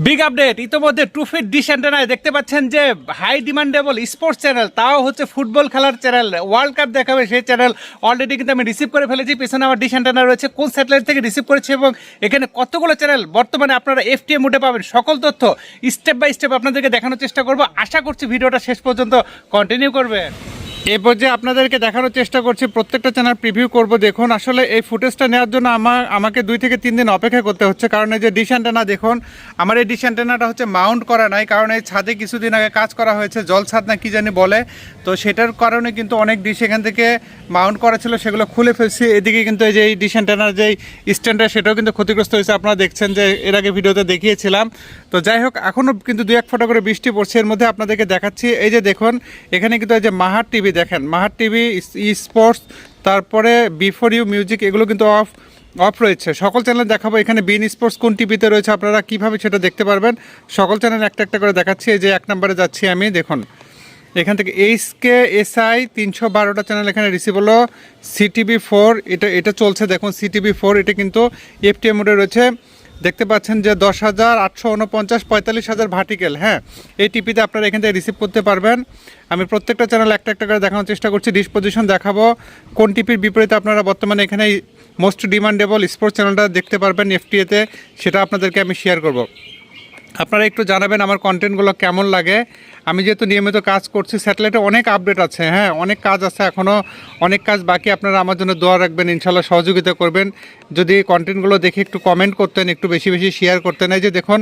Big update ইতোমধ্যে ট্রুফিট dish অ্যান্টেনায় দেখতে পাচ্ছেন যে হাই ডিমান্ডেবল স্পোর্টস চ্যানেল, তাও হচ্ছে ফুটবল খেলার চ্যানেল, ওয়ার্ল্ড কাপ দেখাবে সেই চ্যানেল অলরেডি কিন্তু আমি রিসিভ করে ফেলেছি। পেছনে আমার ডিশ অ্যান্টেনা রয়েছে, কোন স্যাটেলাইট থেকে রিসিভ করেছি এবং এখানে কতগুলো চ্যানেল বর্তমানে আপনারা এফটিএম মোডে পাবেন, সকল তথ্য স্টেপ বাই স্টেপ আপনাদেরকে দেখানোর চেষ্টা করবো। আশা করছি ভিডিওটা শেষ পর্যন্ত কন্টিনিউ করবেন। এই পর্যায়ে আপনাদেরকে দেখানোর চেষ্টা করছি, প্রত্যেকটা চ্যানেল প্রিভিউ করব। দেখুন, আসলে এই ফুটেজটা নেওয়ার জন্য আমাকে 2 থেকে 3 দিন অপেক্ষা করতে হচ্ছে, কারণ এই যে ডিশ অ্যান্টেনা দেখুন, আমার এই ডিশ অ্যান্টেনাটা হচ্ছে মাউন্ট করা নাই, কারণ এই ছাদে কিছুদিন আগে কাজ করা হয়েছে, জল ছাদ না কি জানি বলে, তো সেটার কারণে কিন্তু অনেক ডিশ এখান থেকে মাউন্ট করা ছিল, সেগুলো খুলে ফেলছি। এদিকে কিন্তু এই যে এই ডিশ অ্যান্টেনার যেই স্ট্যান্ডটা সেটাও কিন্তু ক্ষতিগ্রস্ত হয়েছে, আপনারা দেখছেন যে এর আগে ভিডিওতে দেখিয়েছিলাম। তো যাই হোক, এখনও কিন্তু 2-1 ফোঁটা করে বৃষ্টি পড়ছে, এর মধ্যে আপনাদেরকে দেখাচ্ছি। এই যে দেখুন, এখানে কিন্তু এই যে মাহার টিভি দেখেন, মাহার টিভি, স্পোর্টস, তারপরে বিফোর ইউ মিউজিক, এগুলো কিন্তু অফ রয়েছে। সকল চ্যানেল দেখাবো। এখানে বিন স্পোর্টস কোন টিভিতে রয়েছে আপনারা কীভাবে সেটা দেখতে পারবেন, সকল চ্যানেল একটা একটা করে দেখাচ্ছি। এই যে 1 নম্বরে যাচ্ছি আমি, দেখুন এখান থেকে এইচকে এসআই 312টা চ্যানেল এখানে রিসিভ হলো। CTV4 এটা চলছে, দেখুন CTV4 এটা কিন্তু এফটিএম মোডে রয়েছে। দেখতে পাচ্ছেন যে 10,849, 45,000 ভার্টিক্যাল। হ্যাঁ, এই টিপিতে আপনারা এখান থেকে রিসিভ করতে পারবেন। আমি প্রত্যেকটা চ্যানেল একটা একটা করে দেখানোর চেষ্টা করছি, ডিসপোজিশন দেখাবো। কোন টিপির বিপরীতে আপনারা বর্তমানে এখানে মোস্ট ডিমান্ডেবল স্পোর্টস চ্যানেলটা দেখতে পারবেন এফটিএতে, সেটা আপনাদেরকে আমি শেয়ার করব। আপনারা একটু জানাবেন আমার কন্টেন্টগুলো কেমন লাগে। আমি যেহেতু নিয়মিত কাজ করছি, স্যাটেলাইটে অনেক আপডেট আছে, হ্যাঁ অনেক কাজ আছে, এখনও অনেক কাজ বাকি। আপনারা আমার জন্য দোয়া রাখবেন, ইনশাল্লাহ সহযোগিতা করবেন। যদি কন্টেন্টগুলো দেখে একটু কমেন্ট করতেন, একটু বেশি বেশি শেয়ার করতেন। এই যে দেখুন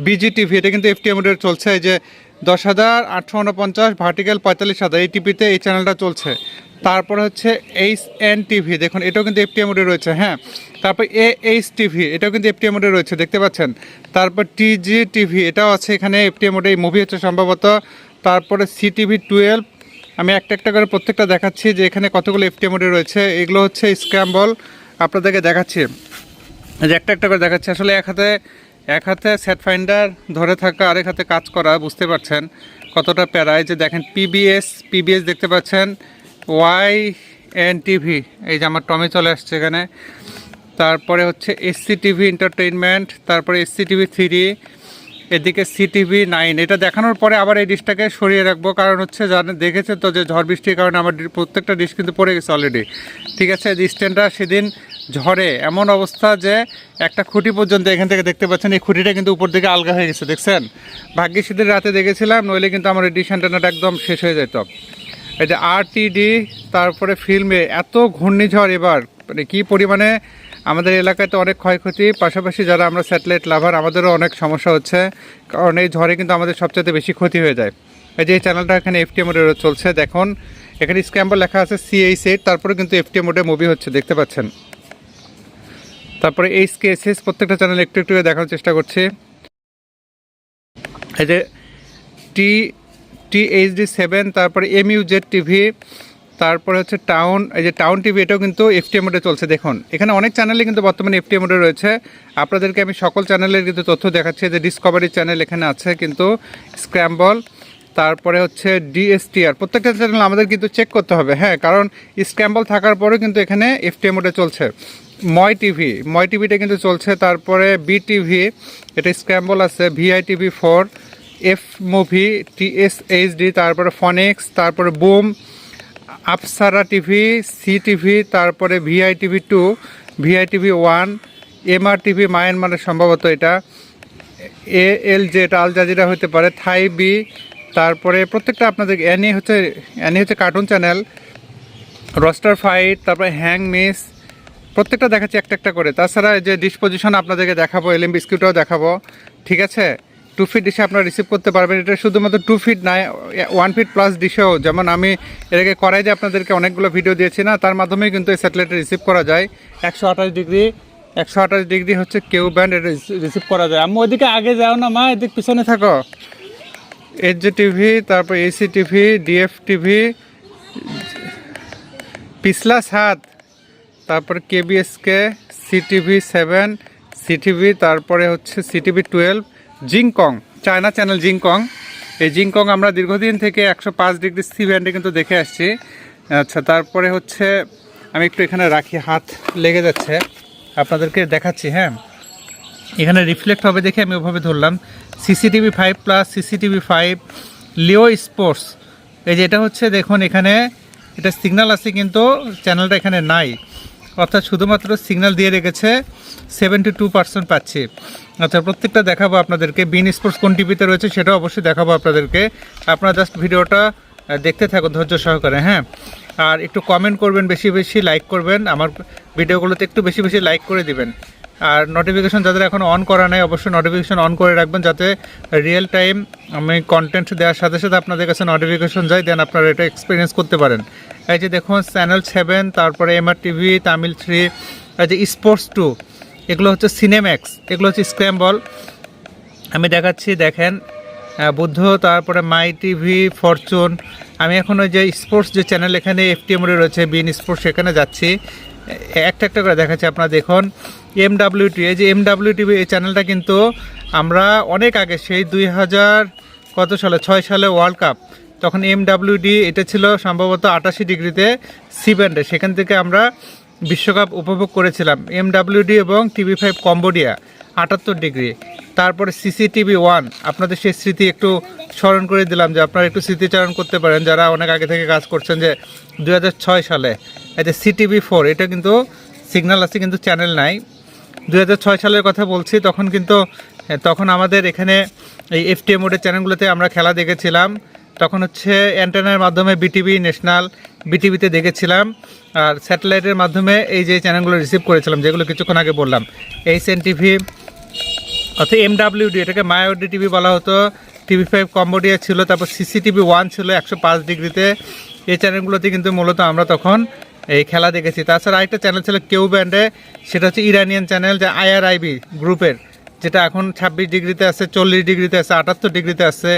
BGTV, এটা কিন্তু এফটিএম মোডে চলছে। এই যে 10,849 ভার্টিক্যাল, 45,000 এই টিভিতে এই চ্যানেলটা চলছে। তারপরে হচ্ছে HNTV, দেখুন এটাও কিন্তু এফটিএম মোডে রয়েছে। হ্যাঁ, তারপর AHTV, এটাও কিন্তু এফটিএম মোডে রয়েছে, দেখতে পাচ্ছেন। তারপর TGTV, এটাও আছে এখানে এফটিএম মোডে, এই মুভি হচ্ছে সম্ভবত। তারপরে CTV12, আমি একটা একটা করে প্রত্যেকটা দেখাচ্ছি যে এখানে কতগুলো এফটিএম মোডে রয়েছে। এগুলো হচ্ছে স্ক্র্যাম্বল, আপনাদেরকে দেখাচ্ছি যে একটা একটা করে দেখাচ্ছি। আসলে এক হাতে সেট ফাইন্ডার ধরে থাকা, আরেক হাতে কাজ করা, বুঝতে পারছেন কতটা প্যারায়। যে দেখেন পিবিএস দেখতে পাচ্ছেন, YNTV, এই যে আমার টমে চলে আসছে এখানে। তারপরে হচ্ছে SCTV এন্টারটেইনমেন্ট, তারপরে SCTV3, এদিকে CTV9। এটা দেখানোর পরে আবার এই ডিশটাকে সরিয়ে রাখবো, কারণ হচ্ছে দেখেছেন তো যে ঝড় বৃষ্টির কারণে আমার প্রত্যেকটা ডিশ কিন্তু পড়ে গেছে অলরেডি। ঠিক আছে, এই স্ট্যান্ডটা সেদিন ঝড়ে এমন অবস্থা যে একটা খুঁটি পর্যন্ত এখান থেকে দেখতে পাচ্ছেন, এই খুঁটিটা কিন্তু উপর দিকে আলগা হয়ে গেছে, দেখছেন। ভাগ্যে সেদিন রাতে দেখেছিলাম, নইলে কিন্তু আমার এই ডিশ অ্যান্টেনাটা একদম শেষ হয়ে যেত। এই যে RTD, তারপরে ফিল্মে এত ঘূর্ণিঝড় এবার, মানে কী পরিমাণে আমাদের এলাকায় তো অনেক ক্ষয়ক্ষতি, পাশাপাশি যারা আমরা স্যাটেলাইট লাভার আমাদেরও অনেক সমস্যা হচ্ছে, কারণ এই ঝড়ে কিন্তু আমাদের সবচেয়ে বেশি ক্ষতি হয়ে যায়। এই যে এই চ্যানেলটা এখানে এফটিএম মোডে চলছে, দেখুন এখানে স্ক্র্যাম্বল লেখা আছে CH8, তারপরে কিন্তু এফটিএম মোডে মুভি হচ্ছে, দেখতে পাচ্ছেন। তারপরে HKSS, প্রত্যেকটা চ্যানেল একটু একটু দেখানোর চেষ্টা করছি। এই যে THD7, তারপরে MUZTV, তারপরে হচ্ছে টাউন, এই যে টাউন টিভি, এটাও কিন্তু এফটিএম মোডে চলছে। দেখুন এখানে অনেক চ্যানেলে কিন্তু বর্তমানে এফটিএম মোডে রয়েছে। আপনাদেরকে আমি সকল চ্যানেলের কিন্তু তথ্য দেখাচ্ছি। যে ডিসকভারি চ্যানেল এখানে আছে কিন্তু, স্ক্র্যাম্বল, তারপরে হচ্ছে DSTR, প্রত্যেকটা চ্যানেল আমাদের কিন্তু চেক করতে হবে। হ্যাঁ, কারণ স্ক্র্যাম্বল থাকার পরেও কিন্তু এখানে এফটিএম মোডে চলছে। ময় টিভিটা কিন্তু চলছে। তারপরে BTV, এটা স্ক্র্যাম্বল আছে। VITV4, F মুভি, TSHD, তারপরে ফনিক্স, তারপরে বুম, আপসারা টিভি, CTV, তারপরে VITV2, VITV1, MRTV মায়ানমারের সম্ভবত এটা, ALJ, এটা আল জাজিরা হতে পারে, থাই বি, তারপরে প্রত্যেকটা আপনাদের অ্যানি হচ্ছে কার্টুন চ্যানেল, রস্টার ফাইট, তারপরে হ্যাং মিস, প্রত্যেকটা দেখাচ্ছি একটা একটা করে। তাছাড়া যে ডিসপোজিশন আপনাদেরকে দেখাবো, LM বিস্কিটও দেখাবো। ঠিক আছে, 2 ফিট ডিশে আপনারা রিসিভ করতে পারবেন। এটা শুধুমাত্র 2 ফিট নয়, 1 ফিট প্লাস ডিশেও, যেমন আমি এর আগে করাই যে আপনাদেরকে অনেকগুলো ভিডিও দিয়েছি না, তার মাধ্যমেই কিন্তু এই স্যাটেলাইটে রিসিভ করা যায়। 128 ডিগ্রি হচ্ছে কেউ ব্যান্ড, এটা রিসিভ করা যায়। আমি ওইদিকে আগে যাও না মা, এদিক পিছনে থাকো। HJTV, তারপর ACTV, DFTV, পিছলা সাত, তারপরে KBSK, CTV7, CTV, তারপরে হচ্ছে CTV12, জিংকং, চায়না চ্যানেল জিংকং। এই জিংকং আমরা দীর্ঘদিন থেকে 105 ডিগ্রি সি ব্যান্ডে কিন্তু দেখে আসছি। আচ্ছা, তারপরে হচ্ছে আমি একটু এখানে রাখি, হাত লেগে যাচ্ছে, আপনাদেরকে দেখাচ্ছি। হ্যাঁ, এখানে রিফ্লেক্ট হবে দেখে আমি ওভাবে ধরলাম। CCTV 5 প্লাস CCTV 5 লিও স্পোর্টস, এই যে এটা হচ্ছে দেখুন এখানে এটা সিগন্যাল আছে কিন্তু চ্যানেলটা এখানে নাই, অর্থাৎ শুধুমাত্র সিগন্যাল দিয়ে রেখেছে 72% পাচ্ছি। আচ্ছা, প্রত্যেকটা দেখাবো আপনাদেরকে। বিন স্পোর্টস কোন টিভিতে রয়েছে সেটাও অবশ্যই দেখাবো আপনাদেরকে। আপনারা জাস্ট ভিডিওটা দেখতে থাকুন ধৈর্য সহকারে, হ্যাঁ। আর একটু কমেন্ট করবেন, বেশি বেশি লাইক করবেন, আমার ভিডিওগুলোতে একটু বেশি বেশি লাইক করে দিবেন। আর নোটিফিকেশন যাদের এখন অন করা নেই অবশ্যই নোটিফিকেশন অন করে রাখবেন, যাতে রিয়েল টাইম আমি কন্টেন্ট দেওয়ার সাথে সাথে আপনাদের কাছে নোটিফিকেশন যায়, দেন আপনারা এটা এক্সপিরিয়েন্স করতে পারেন। এই যে দেখুন চ্যানেল 7, তারপরে MR TV, তামিল 3, এই যে স্পোর্টস 2, এগুলো হচ্ছে সিনেম্যাক্স, এগুলো হচ্ছে স্ক্র্যাম্বল। আমি দেখাচ্ছি দেখেন বুদ্ধ, তারপরে মাই টিভি, ফরচুন। আমি এখন ওই যে স্পোর্টস যে চ্যানেল এখানে FTM রয়েছে বিন স্পোর্টস, সেখানে যাচ্ছি, একটা একটা করে দেখাচ্ছি। আপনারা দেখুন MWT, এই যে MWTV এই চ্যানেলটা কিন্তু আমরা অনেক আগে সেই 2006 সালে ওয়ার্ল্ড কাপ, তখন MWD এটা ছিল সম্ভবত 88 ডিগ্রিতে সি ব্যান্ডে, সেখান থেকে আমরা বিশ্বকাপ উপভোগ করেছিলাম। MWD এবং TV5 কম্বোডিয়া 78 ডিগ্রি। তারপরে CCTV 1, আপনাদের সেই স্মৃতি একটু স্মরণ করে দিলাম যে আপনারা একটু স্মৃতিচারণ করতে পারেন যারা অনেক আগে থেকে কাজ করছেন, যে 2006 সালে। এই যে CTV4, এটা কিন্তু সিগন্যাল আছে কিন্তু চ্যানেল নাই। 2006 সালের কথা বলছি, তখন আমাদের এখানে এই FTM মোডের চ্যানেলগুলোতে আমরা খেলা দেখেছিলাম। তখন হচ্ছে অ্যান্টেনার মাধ্যমে BTV ন্যাশনাল, BTVতে দেখেছিলাম, আর স্যাটেলাইটের মাধ্যমে এই যে চ্যানেলগুলো রিসিভ করেছিলাম যেগুলো কিছুক্ষণ আগে বললাম। HNTV অর্থাৎ MWD, এটাকে মায়াওডি টিভি বলা হতো। TV5 কম্বোডিয়া ছিল, তারপর CCTV 1 ছিল 105 ডিগ্রিতে। এই চ্যানেলগুলোতে কিন্তু মূলত আমরা তখন এই খেলা দেখেছি। তাছাড়া আরেকটা চ্যানেল ছিল কেউ ব্যান্ডে, সেটা হচ্ছে ইরানিয়ান চ্যানেল, যে IRIB গ্রুপের, যেটা এখন 26 ডিগ্রিতে আছে, 40 ডিগ্রিতে আছে, 78 ডিগ্রিতে আছে।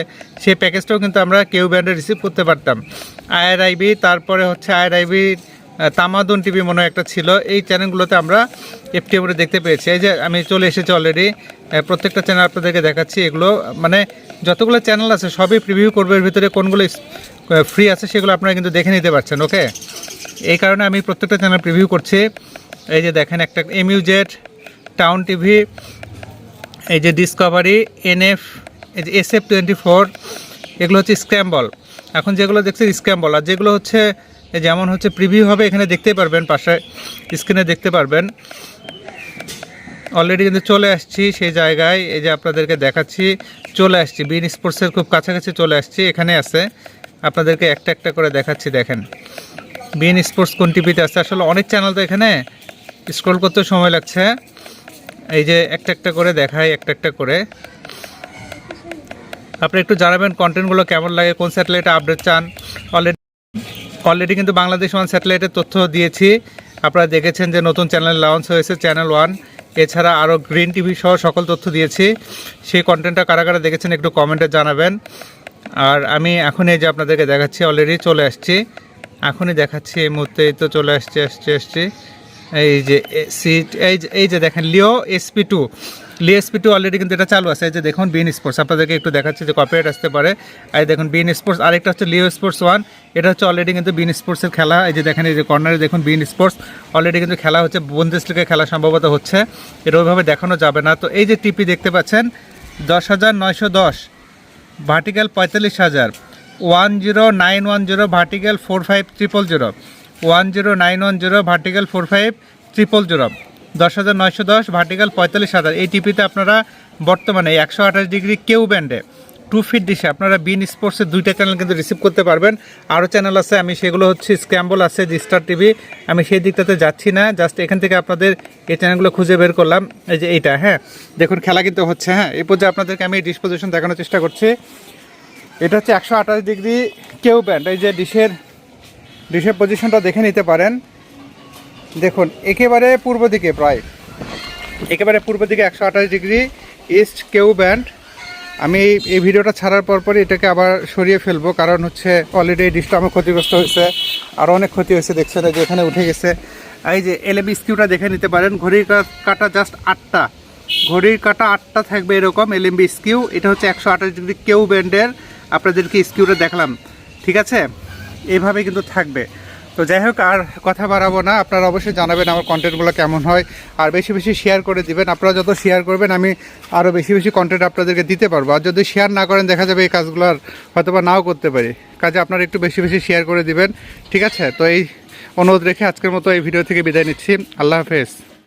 সেই প্যাকেজটাও কিন্তু আমরা কেউ ব্যান্ডে রিসিভ করতে পারতাম। IRIB, তারপরে হচ্ছে IRIB তামাদুন টিভি মনে হয় একটা ছিল। এই চ্যানেলগুলোতে আমরা FTM দেখতে পেয়েছি। এই যে আমি চলে এসেছি অলরেডি, প্রত্যেকটা চ্যানেল আপনাদেরকে দেখাচ্ছি। এগুলো মানে যতগুলো চ্যানেল আছে সবই প্রিভিউ করবে, এর ভিতরে কোনগুলো ফ্রি আছে সেগুলো আপনারা কিন্তু দেখে নিতে পারছেন, ওকে। এই কারণে আমি প্রত্যেকটা চ্যানেল প্রিভিউ করছি। এই যে দেখেন একটা MUZ, টাউন টিভি, এই যে ডিসকভারি, NF, এই যে SF24, এগুলো হচ্ছে স্ক্র্যাম্বল। এখন যেগুলো দেখছি স্ক্র্যাম্বল, আর যেগুলো হচ্ছে যেমন হচ্ছে প্রিভিউ হবে এখানে দেখতে পারবেন, পাশে স্ক্রিনে দেখতে পারবেন। অলরেডি কিন্তু চলে আসছি সেই জায়গায়, এই যে আপনাদেরকে দেখাচ্ছি, চলে আসছি বিন স্পোর্টসের খুব কাছাকাছি চলে আসছি। এখানে আছে, আপনাদেরকে একটা একটা করে দেখাচ্ছি। দেখেন বিন স্পোর্টস কোন টিভিতে আছে। আসলে অনেক চ্যানেল তো এখানে স্ক্রল করতে সময় লাগছে। এই যে একটা একটা করে দেখাই, একটা একটা করে। আপনি একটু জানাবেন কন্টেন্টগুলো কেমন লাগে, কোন স্যাটেলাইটে আপডেট চান। অলরেডি কিন্তু বাংলাদেশ 1 স্যাটেলাইটের তথ্য দিয়েছি, আপনারা দেখেছেন যে নতুন চ্যানেল লঞ্চ হয়েছে, চ্যানেল 1। এছাড়া আরও গ্রিন টিভি সহ সকল তথ্য দিয়েছি। সেই কন্টেন্টটা কারা কারা দেখেছেন একটু কমেন্টে জানাবেন। আর আমি এখনই এই যে আপনাদেরকে দেখাচ্ছি, অলরেডি চলে আসছি, এখনই দেখাচ্ছি, এই মুহূর্তেই তো চলে আসছি। এই যে সিট, এই যে দেখেন লিও SP2 অলরেডি কিন্তু এটা চালু আছে। এই যে দেখুন বিন স্পোর্টস, আপনাদেরকে একটু দেখাচ্ছি যে কপিরাইট আসতে পারে। আর দেখুন বিন স্পোর্টস, আরেকটা হচ্ছে লিও স্পোর্টস 1, এটা হচ্ছে অলরেডি কিন্তু বিন স্পোর্টসের খেলা। এই যে দেখেন, এই যে কর্নারে দেখুন বিন স্পোর্টস অলরেডি কিন্তু খেলা হচ্ছে, বুন্দেসলিগা খেলা সম্ভবত হচ্ছে, এটা ওইভাবে দেখানো যাবে না। তো এই যে টিপি দেখতে পাচ্ছেন 10,910, ভার্টিক্যাল 45,000, 10910, ভার্টিক্যাল 45,000, 10910, ভার্টিক্যাল 45,000, 10,910, ভার্টিক্যাল 45,000। এই টিপিতে আপনারা বর্তমানে 128 ডিগ্রি কেউ ব্যান্ডে 2 ফিট ডিশে আপনারা বিন স্পোর্টসের 2টা চ্যানেল কিন্তু রিসিভ করতে পারবেন। আরও চ্যানেল আছে, আমি সেগুলো হচ্ছে স্ক্র্যাম্বল আছে, স্টার টিভি, আমি সেই দিকটাতে যাচ্ছি না, জাস্ট এখান থেকে আপনাদের এই চ্যানেলগুলো খুঁজে বের করলাম। এই যে এইটা, হ্যাঁ দেখুন খেলা কিন্তু হচ্ছে। হ্যাঁ, এই পর্যায়ে আপনাদেরকে আমি ডিসপোজিশন দেখানোর চেষ্টা করছি। এটা হচ্ছে 128 ডিগ্রি কেউ ব্যান্ড। এই যে ডিশের পজিশনটা দেখে নিতে পারেন। দেখুন একেবারে পূর্ব দিকে, প্রায় একেবারে পূর্ব দিকে 128 ডিগ্রি ইস্ট কেউ ব্যান্ড। আমি এই ভিডিওটা ছাড়ার পরপরই এটাকে আবার সরিয়ে ফেলবো, কারণ হচ্ছে অলরেডি এই ডিশটা আমার ক্ষতিগ্রস্ত হয়েছে, আরও অনেক ক্ষতি হয়েছে, দেখছেন যে এখানে উঠে গেছে। এই যে LMB স্কিউটা দেখে নিতে পারেন, ঘড়ির কাটা জাস্ট 8টা, ঘড়ির কাটা 8টা থাকবে এরকম LMB স্কিউ। এটা হচ্ছে 128 ডিগ্রি কেউ ব্যান্ডের, আপনাদেরকে স্কিউটা দেখালাম, ঠিক আছে, এইভাবে কিন্তু থাকবে। তো যাই হোক, আর কথা বাড়াবো না, আপনারা অবশ্যই জানাবেন আমার কন্টেন্টগুলো কেমন হয়, আর বেশি বেশি শেয়ার করে দিবেন। আপনারা যত শেয়ার করবেন আমি আরও বেশি বেশি কন্টেন্ট আপনাদেরকে দিতে পারবো। আর যদি শেয়ার না করেন দেখা যাবে এই কাজগুলো আর হয়তো বা নাও করতে পারি। কাজে আপনারা একটু বেশি বেশি শেয়ার করে দিবেন, ঠিক আছে? তো এই অনুরোধ রেখে আজকের মতো এই ভিডিও থেকে বিদায় নিচ্ছি। আল্লাহ হাফেজ।